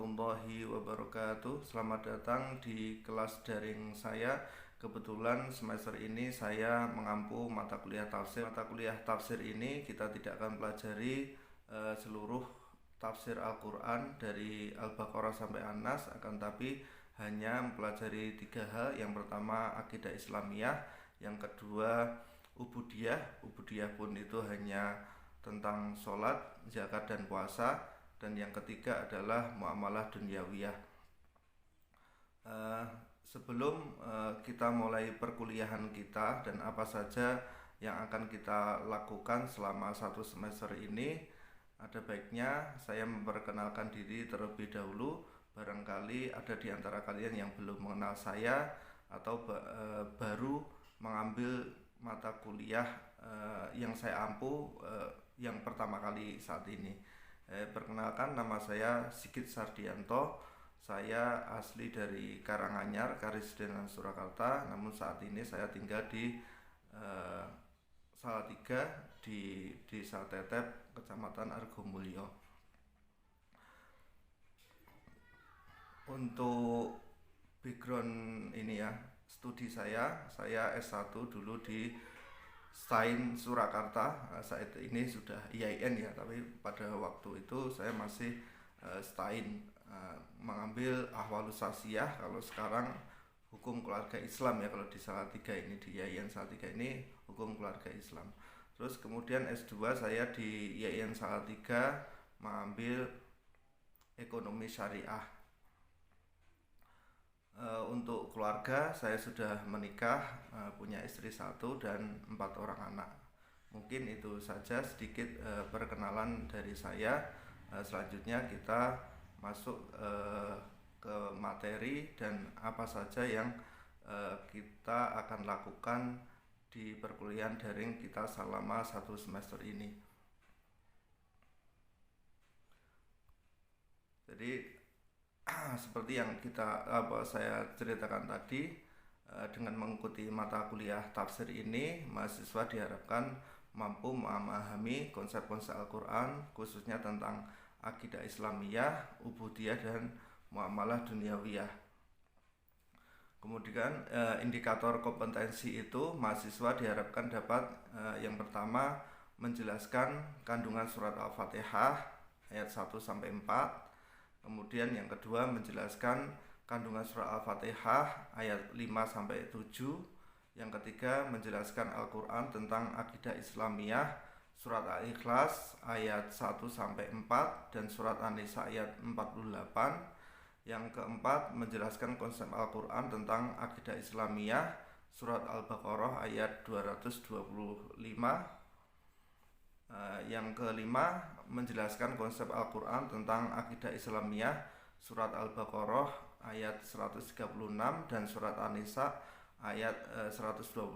warahmatullahi wabarakatuh. Selamat datang di kelas daring saya. Kebetulan semester ini saya mengampu mata kuliah tafsir. Mata kuliah tafsir ini kita tidak akan pelajari seluruh tafsir Al-Quran dari Al-Baqarah sampai An-Nas, akan tapi hanya mempelajari 3 hal. Yang pertama akidah Islamiyah, yang kedua ubudiyah. Ubudiyah pun itu hanya tentang sholat, zakat dan puasa, dan yang ketiga adalah muamalah dunyawiyah. Sebelum kita mulai perkuliahan kita dan apa saja yang akan kita lakukan selama 1 semester ini, ada baiknya saya memperkenalkan diri terlebih dahulu. Barangkali ada di antara kalian yang belum mengenal saya atau baru mengambil mata kuliah yang saya ampu yang pertama kali saat ini. Perkenalkan, nama saya Sigit Sardianto. Saya asli dari Karanganyar, Karesidenan Surakarta. Namun saat ini saya tinggal di Salatiga di Desa Tetep, Kecamatan Argomulyo. Untuk background ini ya, studi saya S1 dulu di STAIN Surakarta. Saat ini sudah IAIN ya, tapi pada waktu itu saya masih STAIN, mengambil Ahwalus Sasiyah. Kalau sekarang hukum keluarga Islam ya, kalau di Salatiga ini, di IAIN Salatiga ini hukum keluarga Islam. Terus kemudian S2 saya di IAIN Salatiga mengambil ekonomi syariah. Untuk keluarga, saya sudah menikah, punya istri 1 dan 4 orang anak. Mungkin itu saja sedikit perkenalan dari saya. Selanjutnya kita masuk ke materi dan apa saja yang kita akan lakukan di perkuliahan daring kita selama 1 semester ini. Jadi seperti yang saya ceritakan tadi, dengan mengikuti mata kuliah tafsir ini, mahasiswa diharapkan mampu memahami konsep-konsep Al-Quran, khususnya tentang akidah Islamiyah, ubudiyah, dan muamalah dunyawiyah. Kemudian indikator kompetensi itu, mahasiswa diharapkan dapat yang pertama menjelaskan kandungan surat Al-Fatihah ayat 1-4. Kemudian yang kedua menjelaskan kandungan surah Al-Fatihah ayat 5-7. Yang ketiga menjelaskan Al-Quran tentang akidah Islamiyah, surat Al-Ikhlas ayat 1-4 dan surat An-Nisa ayat 48. Yang keempat menjelaskan konsep Al-Quran tentang akidah Islamiyah, surat Al-Baqarah ayat 225. Yang kelima menjelaskan konsep Al-Quran tentang akidah Islamiyah, surat Al-Baqarah ayat 136 dan surat An-Nisa ayat 125,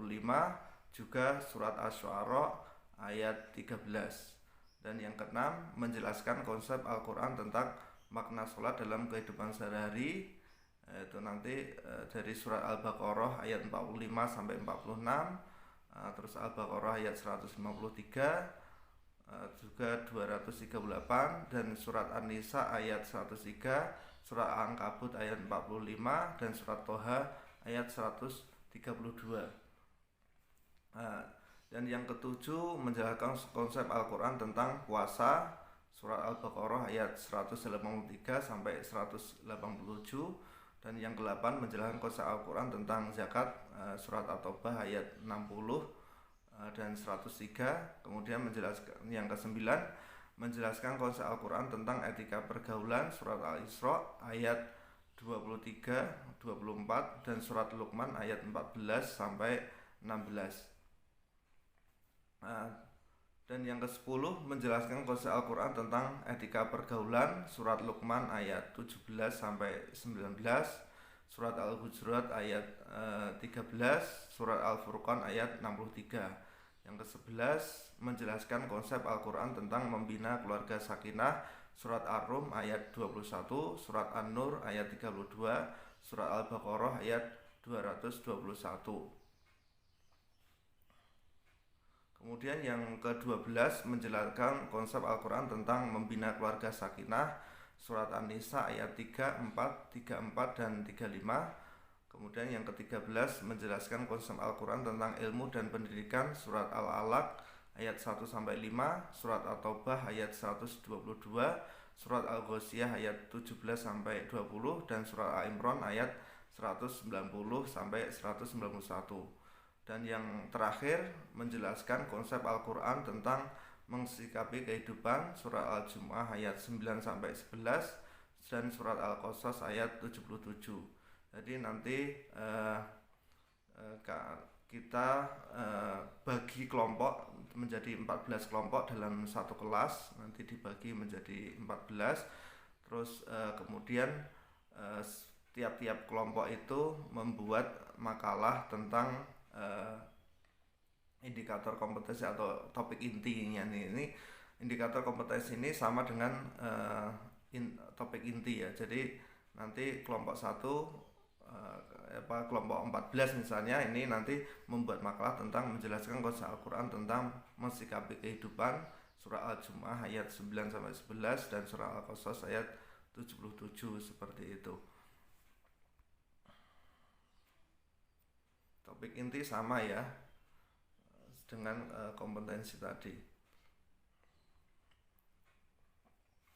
juga surat Asy-Syu'ara ayat 13. Dan yang keenam menjelaskan konsep Al-Quran tentang makna sholat dalam kehidupan sehari-hari. Itu nanti dari surat Al-Baqarah ayat 45-46, terus Al-Baqarah ayat 153, juga 238, dan surat An-Nisa ayat 103, surat Al-Ankabut ayat 45, dan surat Toha ayat 132. Dan yang ketujuh menjelaskan konsep Al-Quran tentang puasa, surat Al-Baqarah ayat 183-187. Dan yang ke-8 menjelaskan konsep Al-Quran tentang zakat, surat At-Taubah ayat 60 dan 103. Kemudian menjelaskan yang ke-9 menjelaskan konsep Al-Quran tentang etika pergaulan, surat Al-Isra ayat 23-24 dan surat Luqman ayat 14-16. Dan yang ke-10 menjelaskan konsep Al-Quran tentang etika pergaulan, surat Luqman ayat 17-19, surat Al-Hujurat ayat 13, surat Al-Furqan ayat 63. Yang ke-11 menjelaskan konsep Al-Quran tentang membina keluarga sakinah, surat Ar-Rum ayat 21, surat An-Nur ayat 32, surat Al-Baqarah ayat 221. Kemudian yang ke-12 menjelaskan konsep Al-Quran tentang membina keluarga sakinah, surat An-Nisa ayat 34, 34 dan 35. Kemudian yang ke-13 menjelaskan konsep Al-Quran tentang ilmu dan pendidikan, surat Al-Alaq ayat 1 sampai 5, surat At-Taubah ayat 122, surat Al-Ghasyiyah ayat 17 sampai 20 dan surat Al-Imran ayat 190 sampai 191. Dan yang terakhir menjelaskan konsep Al-Quran tentang mengsikapi kehidupan, surat Al-Jumu'ah ayat 9 sampai 11 dan surat Al-Qasas ayat 77. Jadi nanti kita bagi kelompok menjadi 14 kelompok dalam satu kelas, nanti dibagi menjadi 14. Terus kemudian tiap-tiap kelompok itu membuat makalah tentang indikator kompetensi atau topik intinya nih. Ini indikator kompetensi ini sama dengan topik inti ya. Jadi nanti kelompok 1 kelompok 14 misalnya ini nanti membuat makalah tentang menjelaskan konsep Al-Quran tentang mensikapi kehidupan, surah Al-Jumu'ah ayat 9 sampai 11 dan surah Al-Qasas ayat 77 seperti itu. Topik inti sama ya dengan kompetensi tadi.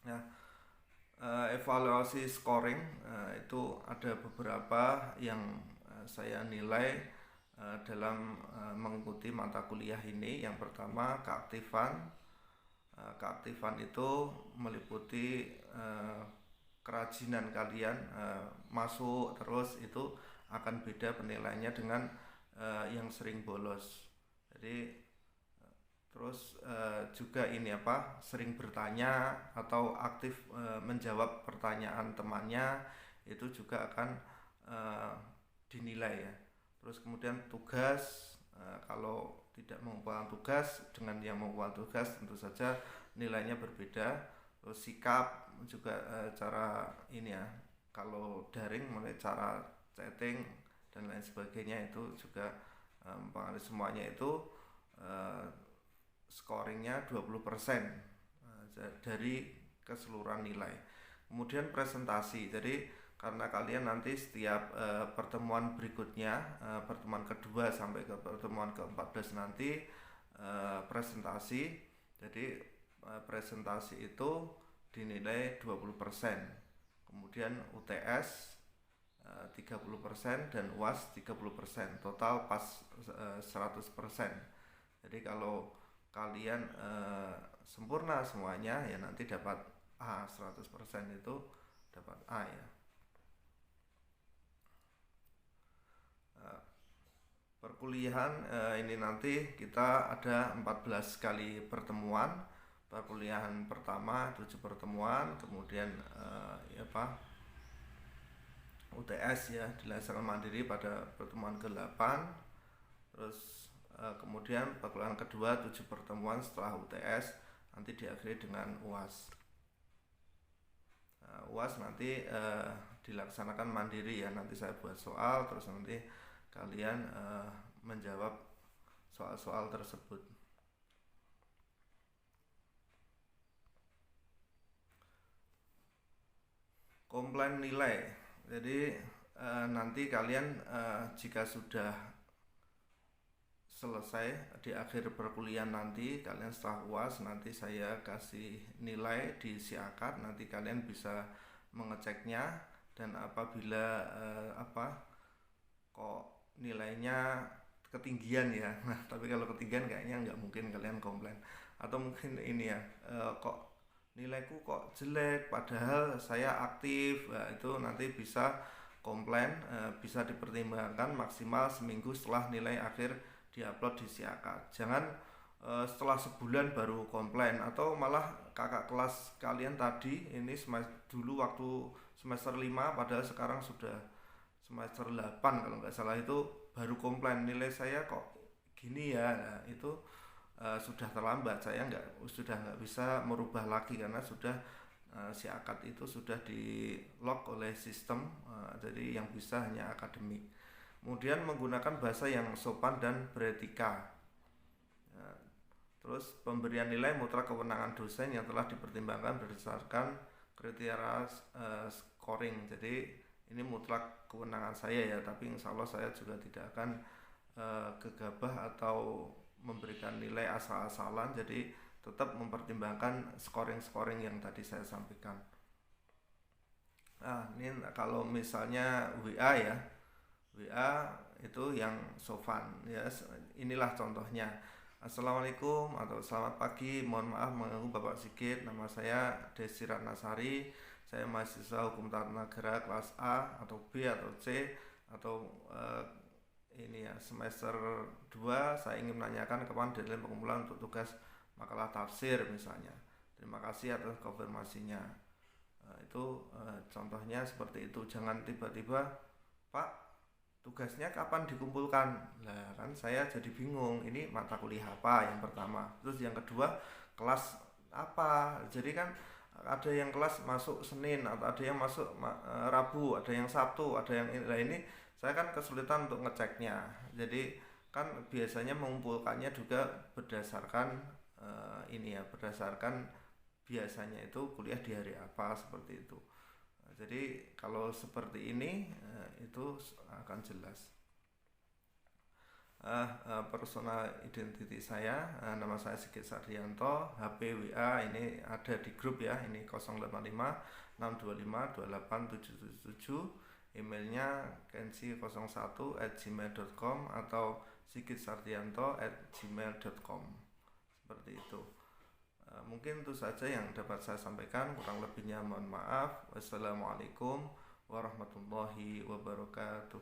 Nah, evaluasi scoring itu ada beberapa yang saya nilai dalam mengikuti mata kuliah ini. Yang pertama keaktifan. Keaktifan itu meliputi kerajinan kalian masuk terus, itu akan beda penilaiannya dengan yang sering bolos. Jadi terus juga ini sering bertanya atau aktif menjawab pertanyaan temannya, itu juga akan dinilai ya. Terus kemudian tugas, kalau tidak mengumpulkan tugas dengan yang mengumpulkan tugas tentu saja nilainya berbeda. Terus sikap juga cara ini ya, kalau daring mulai cara chatting dan lain sebagainya itu juga mempengaruhi. Semuanya itu scoringnya 20% dari keseluruhan nilai. Kemudian presentasi, jadi karena kalian nanti setiap pertemuan berikutnya, pertemuan kedua sampai ke pertemuan ke-14 nanti presentasi, jadi presentasi itu dinilai 20%, kemudian UTS 30% dan UAS 30%, total pas 100%. Jadi kalau kalian sempurna semuanya ya nanti dapat A, 100% itu dapat A ya. Perkuliahan ini nanti kita ada 14 kali pertemuan. Perkuliahan pertama 7 pertemuan, kemudian UTS ya dilaksanakan mandiri pada pertemuan ke-8. Terus kemudian perkuliahan kedua 7 pertemuan setelah UTS, nanti diakhiri dengan UAS. UAS nanti dilaksanakan mandiri ya, nanti saya buat soal terus nanti kalian menjawab soal-soal tersebut. Komplain nilai, jadi nanti kalian jika sudah selesai di akhir perkuliahan nanti, kalian setelah UAS nanti saya kasih nilai di si akad, nanti kalian bisa mengeceknya. Dan apabila kok nilainya ketinggian ya, nah tapi kalau ketinggian kayaknya nggak mungkin kalian komplain. Atau mungkin ini ya, kok nilaiku kok jelek padahal saya aktif, nah, itu nanti bisa komplain, bisa dipertimbangkan maksimal seminggu setelah nilai akhir diupload di Siakat. Jangan setelah sebulan baru komplain, atau malah kakak kelas kalian tadi ini dulu waktu semester 5 padahal sekarang sudah semester 8 kalau nggak salah, itu baru komplain nilai saya kok gini ya. Nah, itu sudah terlambat, saya sudah nggak bisa merubah lagi karena sudah si akad itu sudah di lock oleh sistem, jadi yang bisa hanya akademik. Kemudian menggunakan bahasa yang sopan dan beretika. Terus pemberian nilai mutlak kewenangan dosen yang telah dipertimbangkan berdasarkan kriteria scoring. Jadi ini mutlak kewenangan saya ya, tapi insya Allah saya juga tidak akan gegabah atau memberikan nilai asal-asalan. Jadi tetap mempertimbangkan scoring-scoring yang tadi saya sampaikan. Nah, ini kalau misalnya WA ya, WA itu yang sopan ya. Inilah contohnya. Assalamualaikum atau selamat pagi, mohon maaf mengganggu Bapak Sigit, nama saya Desi Ratnasari, saya mahasiswa Hukum Tata Negara kelas A atau B atau C atau ini ya semester 2, saya ingin menanyakan kapan deadline pengumpulan untuk tugas makalah tafsir misalnya. Terima kasih atas konfirmasinya. Itu contohnya seperti itu. Jangan tiba-tiba, Pak, tugasnya kapan dikumpulkan? Lah kan saya jadi bingung, ini mata kuliah apa yang pertama, terus yang kedua kelas apa. Jadi kan ada yang kelas masuk Senin atau ada yang masuk Rabu, ada yang Sabtu, ada yang ini saya kan kesulitan untuk ngeceknya. Jadi kan biasanya mengumpulkannya juga berdasarkan ini ya, berdasarkan biasanya itu kuliah di hari apa, seperti itu. Jadi kalau seperti ini itu akan jelas. Personal identity saya, nama saya Sigit Sardianto, HP WA ini ada di grup ya, ini 085 625 28777, emailnya kensi01@gmail.com atau sigitsardianto@gmail.com, seperti itu. Mungkin itu saja yang dapat saya sampaikan, kurang lebihnya mohon maaf. Wassalamualaikum warahmatullahi wabarakatuh.